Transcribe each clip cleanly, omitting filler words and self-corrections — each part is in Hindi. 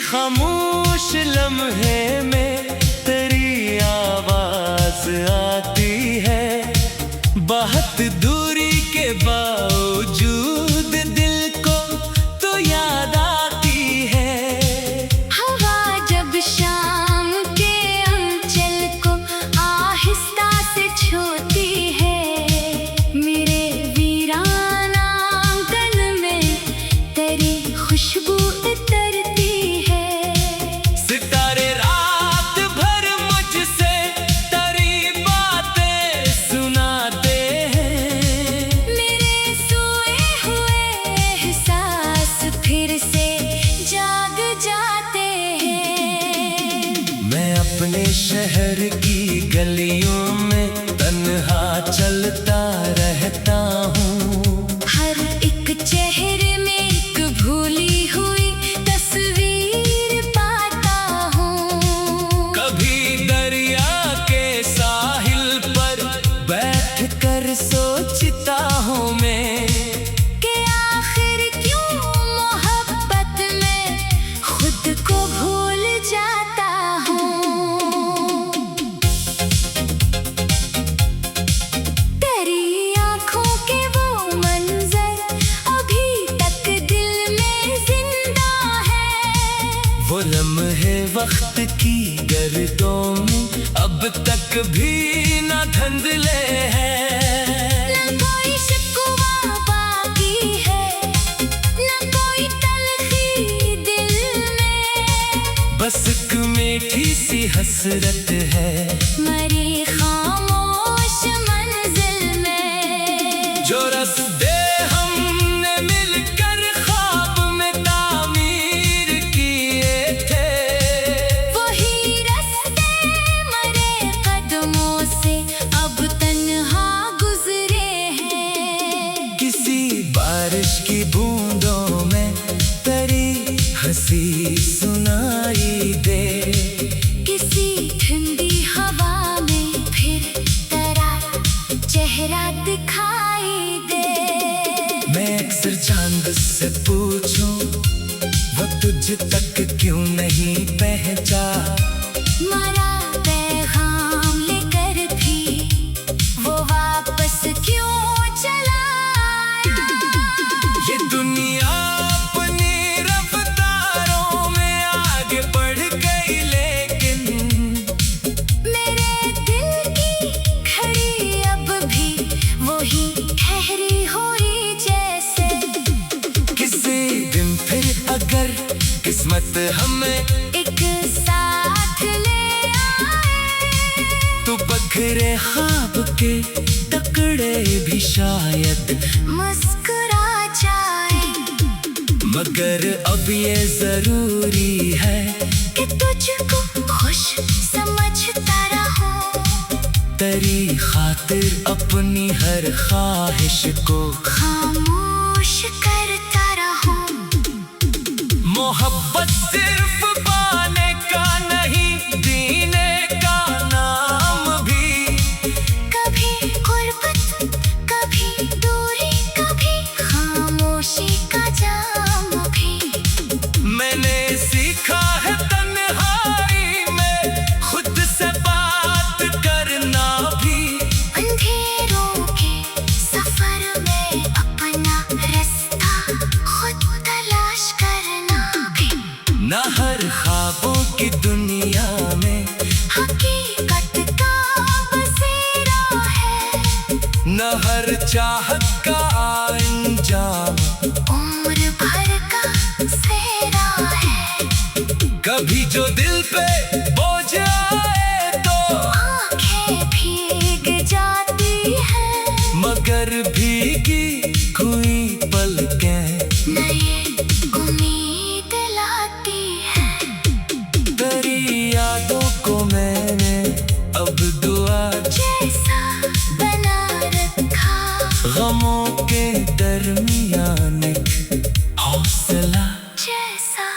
खामोश लम्हे में तेरी आवाज आती है। बहुत दूरी के बावजूद दिल को तो याद आती है। हवा जब शाम के अंचल को आहिस्ता से छूती है, मेरे वीराना आंगन में तेरी खुशबू उतरती है। सितारे रात भर मुझसे तेरी बातें सुनाते हैं। मेरे सोए हुए एहसास फिर से जाग जाते हैं। मैं अपने शहर की गलियों में तन्हा चलता रहता हूँ। हर एक चेहरे में एक भूली हुई तस्वीर पाता हूँ। कभी दरिया के साहिल पर बैठ कर सोचता हूँ मैं कि आखिर क्यों मोहब्बत में खुद को भूल जाता हूँ। तेरी आँखों के वो मंजर अभी तक दिल में जिंदा है। वो लम्हे वक्त की गर्दों में अब तक भी न धंधले हैं। न कोई शिकवा बाकी है, न कोई तलखी दिल में। बस एक मीठी सी हसरत है मरी खामोश मंजिल में। जो रास्ते हमने मिलकर ख्वाब में तामीर किए थे। वही रास्ते मरे कदमों से अब तन्हा गुजरे हैं। किसी बारिश की बूंदों में तेरी हंसी सुनाई दे। किसी ठंडी हवा में फिर तेरा चेहरा दिखाई दे। मैं अक्सर चांद से पूछूं वो तुझ तक क्यों नहीं पहुंचा। मरा पैगाम लेकर भी वो वापस क्यों चला आया। ये दुनिया अपनी रफ्तारों में आगे बढ़ गई, लेकिन मेरे दिल की घड़ी अब भी वही ठहरी हुई जैसे। किसी दिन फिर अगर किस्मत हमें एक साथ ले आए, तो बखरे ख्वाब के टुकड़े भी शायद मुस्कुरा जाए। मगर अब ये जरूरी है कि तुझको खुश समझता रहूं। तेरी खातिर अपनी हर ख्वाहिश को खामोश करता रहूं। मोहब्बत सिर्फ पाने का नहीं, जीने का नाम भी। कभी गुर्बत, कभी दूरी, कभी खामोशी का जाम भी। मैंने सीखा है तन्हाई में खुद से बात करना भी। अंधेरों के सफर में अपना रास्ता खुद तलाश करना भी। न हर ख्वाबों की दुनिया में हकीकत का बसेरा है। न हर चाहत का अंजाम उम्र भर का सेरा है। कभी जो दिल पे बोझ आए तो आंखें भीग जाती हैं। मगर भीगी हुई पलकें नए उम्मीद लाती हैं। तेरी यादों को मैंने अब दुआ जैसा बना रखा, गमों के दरमियान हौसला जैसा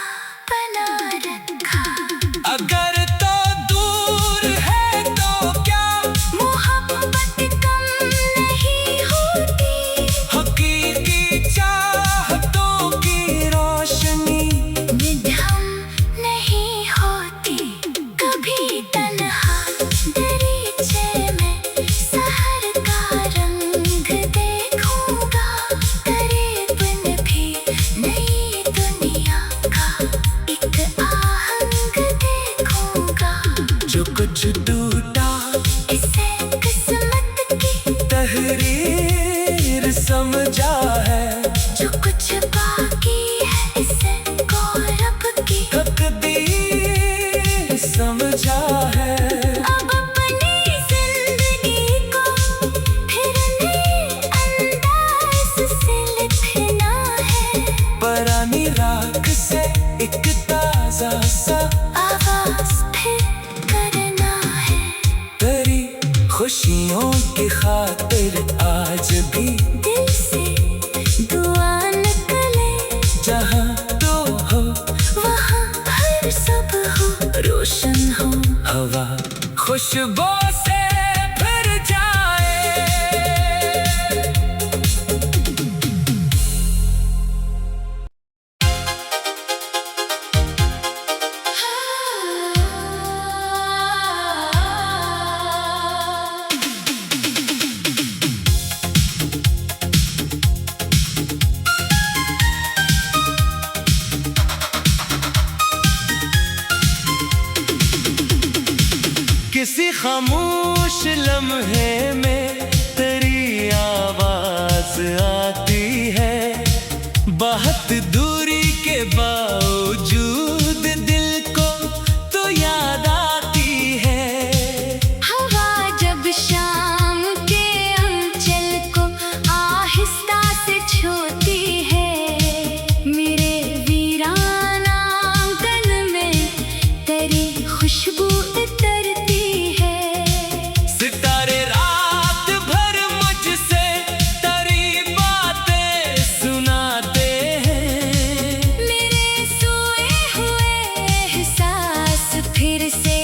बना रखा। अगर तो दूर है तो क्या मोहब्बत कम नहीं होती। हकीकी चाहतों की रोशनी निधम आज भी दिल से दुआ निकले, जहाँ तो हो वहाँ हर सब हो, रोशन हो हवा खुशबू से भर जाए। किसी खामोश लम्हे में तेरी आवाज आती है, बहुत दूरी के बावजूद दिल को तो याद आती है। हवा जब शाम के अंचल को आहिस्ता से छूती है, मेरे वीराना आंगन में तेरी खुशबू उतरती है। सितारे रात भर मुझसे तेरी बातें सुनाते हैं, मेरे सोए हुए एहसास फिर से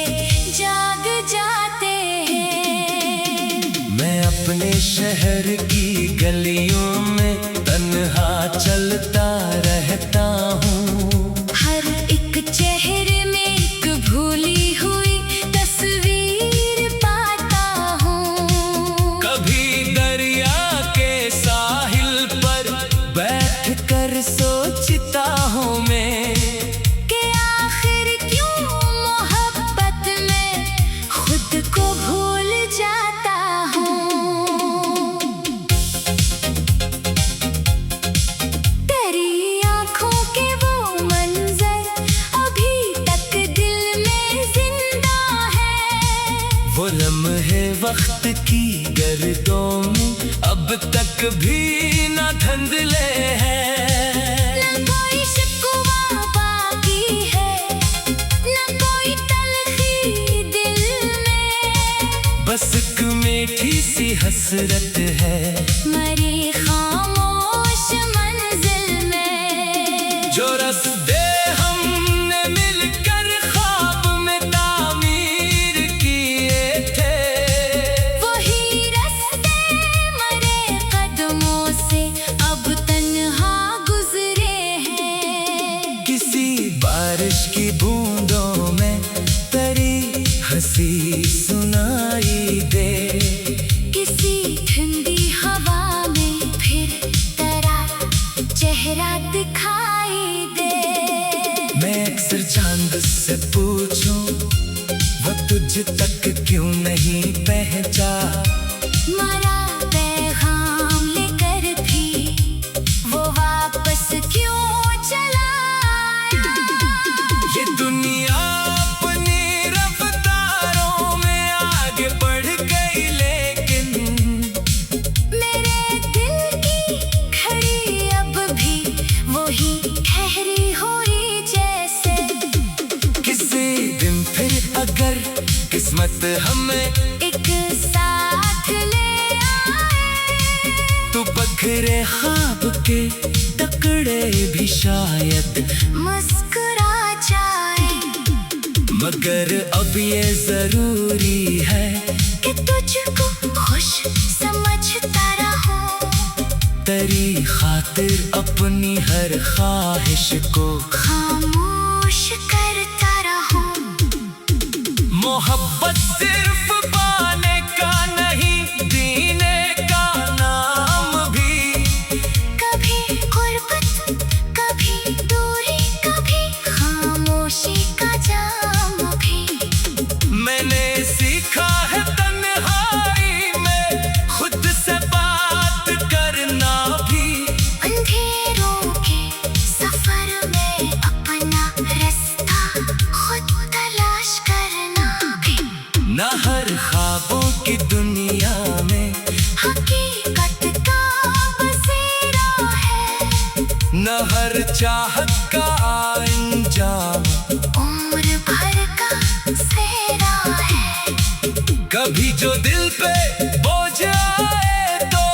जाग जाते हैं। मैं अपने शहर की गलियों में तन्हा चलता रहता हूँ। हर एक चेहरे में एक भूली हुई तस्वीर पाता हूँ। कभी दरिया के साहिल पर बैठ कर सोचता हूँ मैं, कि आखिर क्यों मोहब्बत में खुद को भूल जाता हूँ। तेरी आँखों के वो मंजर अभी तक दिल में जिंदा है। वो लम्हे वक्त की गर्दों में अब तक भी न धंधले हैं। न कोई शिकवा बाकी है, न कोई तलखी दिल में, बस एक मीठी सी हसरत है मरी खामोश मंजिल में। जो रास्ते हमने मिलकर ख्वाब में तामीर किए थे, वही रास्ते मरे कदमों से अब तन्हा गुजरे हैं। किसी बारिश की बूंदों में तेरी हंसी सुनाई दे, किसी ठंडी हवा में फिर तेरा चेहरा दिखाई दे। मैं अक्सर चांद से पूछूं वो तुझ तक क्यों नहीं पहुंचा। मरा पैगाम लेकर भी वो वापस क्यों चला आया। ये दुनिया अपनी रफ्तारों में आगे बढ़ गई, लेकिन मेरे दिल की घड़ी अब भी वही ठहरी हुई जैसे। किसी दिन फिर अगर किस्मत हमें एक साथ ले आए, तो बखरे ख्वाब के टुकड़े भी शायद, मुस्कुरा जाए। मगर अब ये जरूरी है कि तुझको खुश समझता रहूं, तेरी खातिर अपनी हर ख्वाहिश को खामोश करता रहूं। मोहब्बत सिर्फ पाने का नहीं, जीने का नाम भी। कभी गुर्बत, कभी दूरी, कभी खामोशी का जाम भी। मैंने सीखा है तन्हाई में खुद से बात करना भी, अंधेरों के सफर में अपना रास्ता खुद तलाश करना भी। न हर ख्वाबों की दुनिया में हकीकत का बसेरा है, न हर चाहत का अंजाम उम्र भर का सेरा है। कभी जो दिल पे बोझ आए तो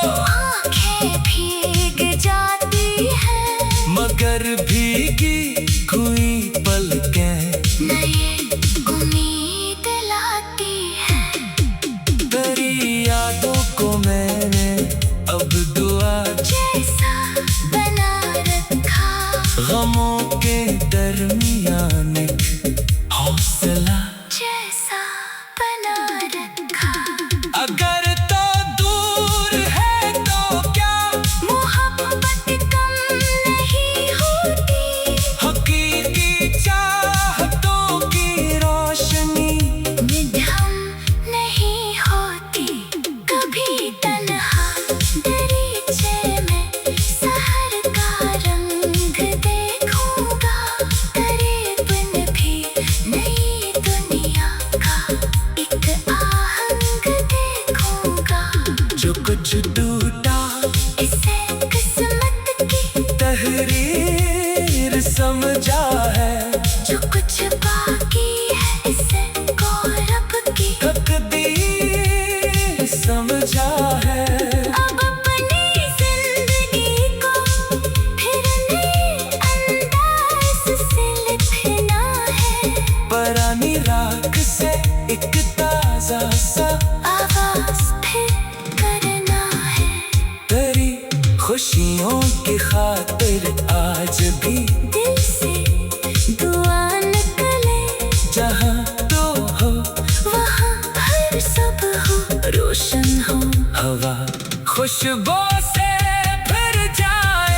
खुशियों की खातिर आज भी दिल से दुआ निकले, जहाँ तो हो वहाँ हर सुबह हो रोशन हो। हवा खुशबू से भर जाए।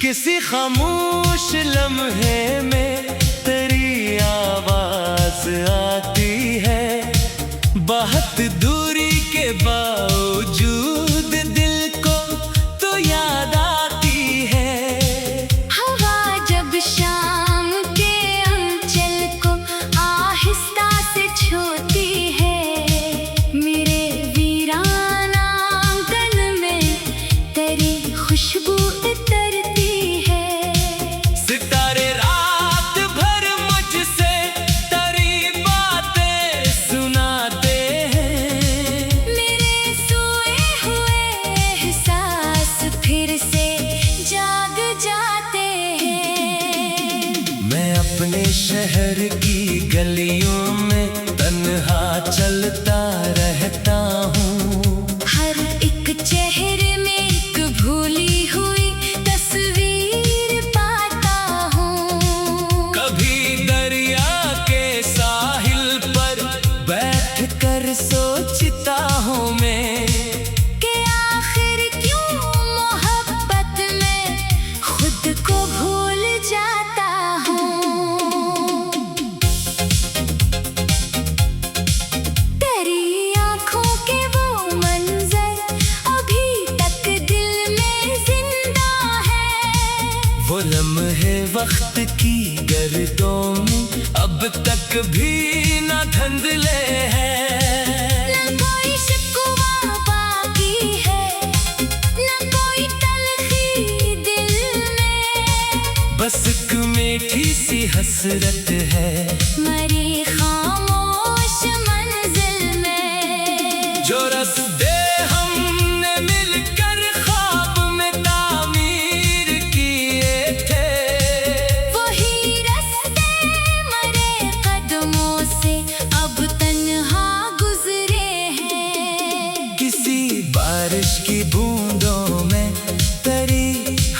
किसी खामोश लम्हे में तेरी आवाज आती है, बहुत दूरी के बावजूद दिल को तो याद आती है। हवा जब शाम के अंचल को आहिस्ता से छूती है, मेरे वीराना आंगन में तेरी खुशबू उतरती है। सितारे रात भर मुझसे तेरी बातें सुनाते हैं, मेरे सोए हुए एहसास फिर से जाग जाते हैं। मैं अपने शहर की गलियों में तन्हा चलता रहता हूँ। हर एक चेहरे में एक भूली हुई तस्वीर पाता हूँ। कभी दरिया के साहिल पर बैठ कर सोचता हूँ मैं, कि आखिर क्यों मोहब्बत में खुद को भूल जाता हूँ। तेरी आँखों के वो मंजर अभी तक दिल में जिंदा है। वो लम्हे वक्त की गर्दों में अब तक भी न धंधले हैं। न कोई शिकवा बाकी है, न कोई तलखी दिल में, बस एक मीठी सी हसरत है मरी खामोश मंजिल में। जो रास्ते हमने मिलकर ख्वाब में तामीर किए थे, वही रास्ते मरे कदमों से अब तन्हा गुजरे हैं। किसी बारिश की बूंदों में तेरी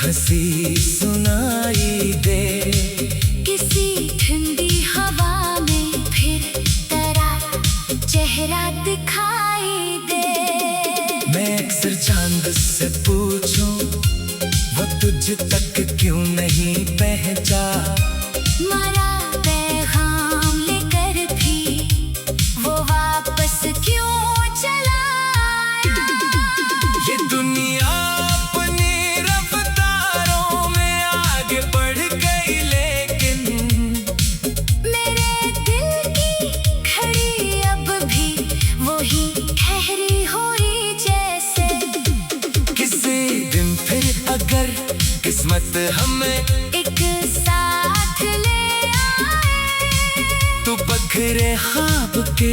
हंसी सुनाई दे, किसी ठंडी हवा में फिर तेरा चेहरा दिखाई दे। मैं अक्सर चांद से पूछूं वो तुझ तक क्यों नहीं पहुंचा। मरा पैगाम लेकर भी वो वापस क्यों चला आया? ये दुनिया अपनी रफ्तारों में आगे बढ़ गई, लेकिन मेरे दिल की घड़ी अब भी वही ठहरी हुई जैसे। किसी दिन फिर अगर किस्मत हमें एक साथ ले आए, तो बखरे ख्वाब के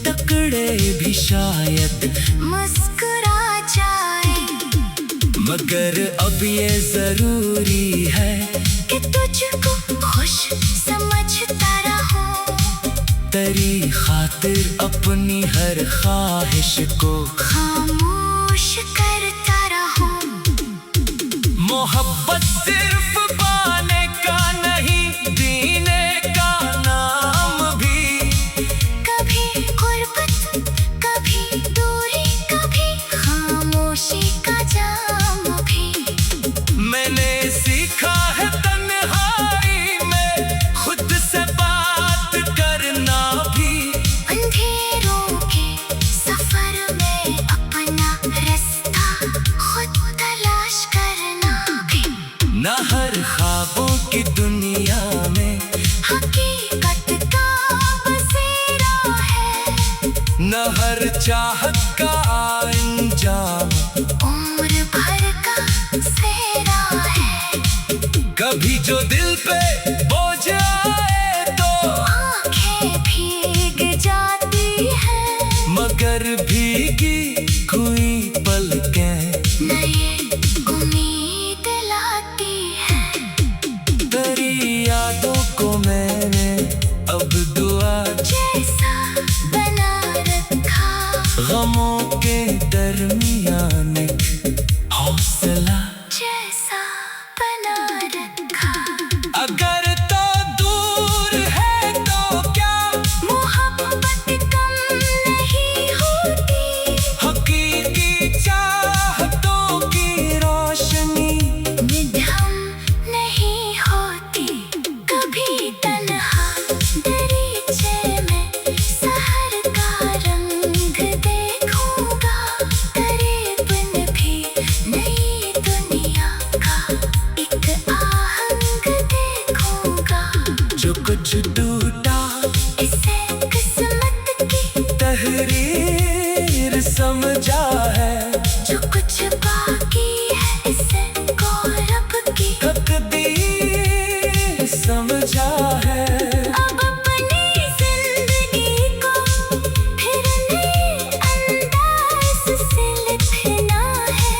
टुकड़े भी शायद, मुस्कुरा जाए। मगर अब ये जरूरी है कि तुझको खुश समझता रहूं, तेरी खातिर अपनी हर ख्वाहिश को खामोश करता रहूं। मोहब्बत सिर्फ पाने का नहीं, जीने का नाम भी। कभी गुर्बत, कभी दूरी, कभी खामोशी का जाम भी। मैंने सीखा है तन्हाई में खुद से बात करना भी, अंधेरों के सफर में अपना रास्ता खुद तलाश करना भी। न हर ख्वाबों की दुनिया में हकीकत का बसेरा है, न हर चाहत का अंजाम उम्र भर का सेरा है। कभी जो दिल पे बोझ आए तो आंखें भीग जाती है, मगर भीगी हुई पलकें नई उम्मीद लाती है। तेरी यादों को मैंने अब दुआ जैसा बना रखा, गमों के दरमियान हौसला जैसा बना रखा। अगर तो दूर है तो क्या मोहब्बत कम नहीं होती, हकीकी चाहतों की रोशनी निधम नहीं होती। कभी तन्हा दरीचे में सहर का रंग देखूंगा, करीबन भी नई दुनिया का एक आहंग देखूंगा। जो कुछ टूटा इसे किस्मत की तहरीर समझा है, जो कुछ बाकी है इसे गौरव की तकदीर समझा है। अब अपनी जिंदगी को फिर नए अंदाज से लिखना है,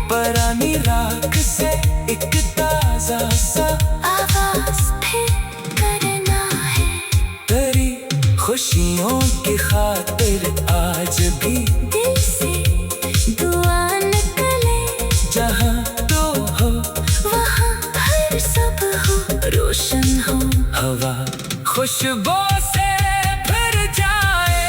पुरानी राख से एक ताजा सा आवाज फिर करना है। तेरी खुशियों की खातिर आज भी दिल से दुआ निकले, जहाँ तो हो वहाँ हर सुबह हो रोशन हो। हवा खुशबू से भर जाए।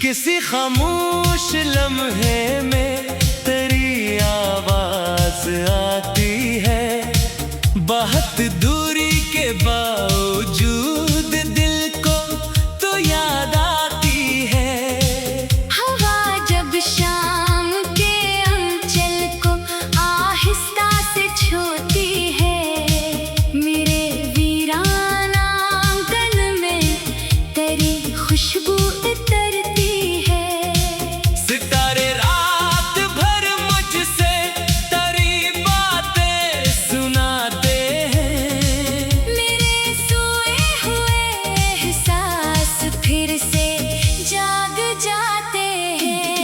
किसी खामोश लम्हे में तेरी आवाज आती है, बहुत दूरी के बावजूद दिल को तो याद आती है। हवा जब शाम के अंचल को आहिस्ता से छूती है, मेरे वीराना आंगन में तेरी खुशबू उतरती है। सितारे रात भर मुझसे तेरी बातें सुनाते हैं, मेरे सोए हुए एहसास फिर से जाग जाते हैं।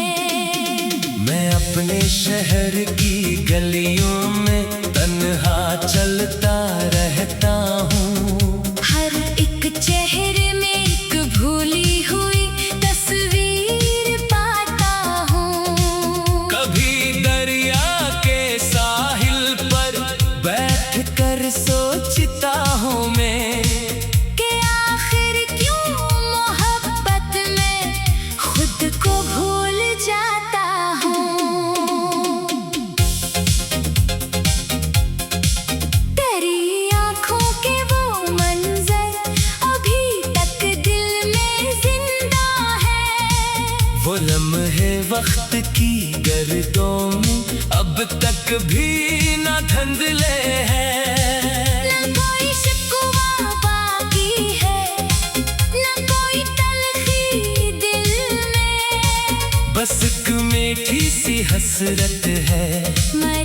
मैं अपने शहर की गलियों में तन्हा चलता रहता हूँ, हर एक चेहरे में एक भूली हुई तस्वीर पाता हूँ। कभी दरिया के साहिल पर बैठ कर सोचता हूँ मैं, कि आखिर क्यों मोहब्बत में खुद को भूल जाता हूँ। तेरी आँखों के वो मंजर अभी तक दिल में जिंदा है, वो लम्हे वक्त की गर्दों में अब तक भी न धंधले हैं। न कोई शिकवा बाकी है, न कोई तलखी दिल में, बस एक मीठी सी हसरत है, मैं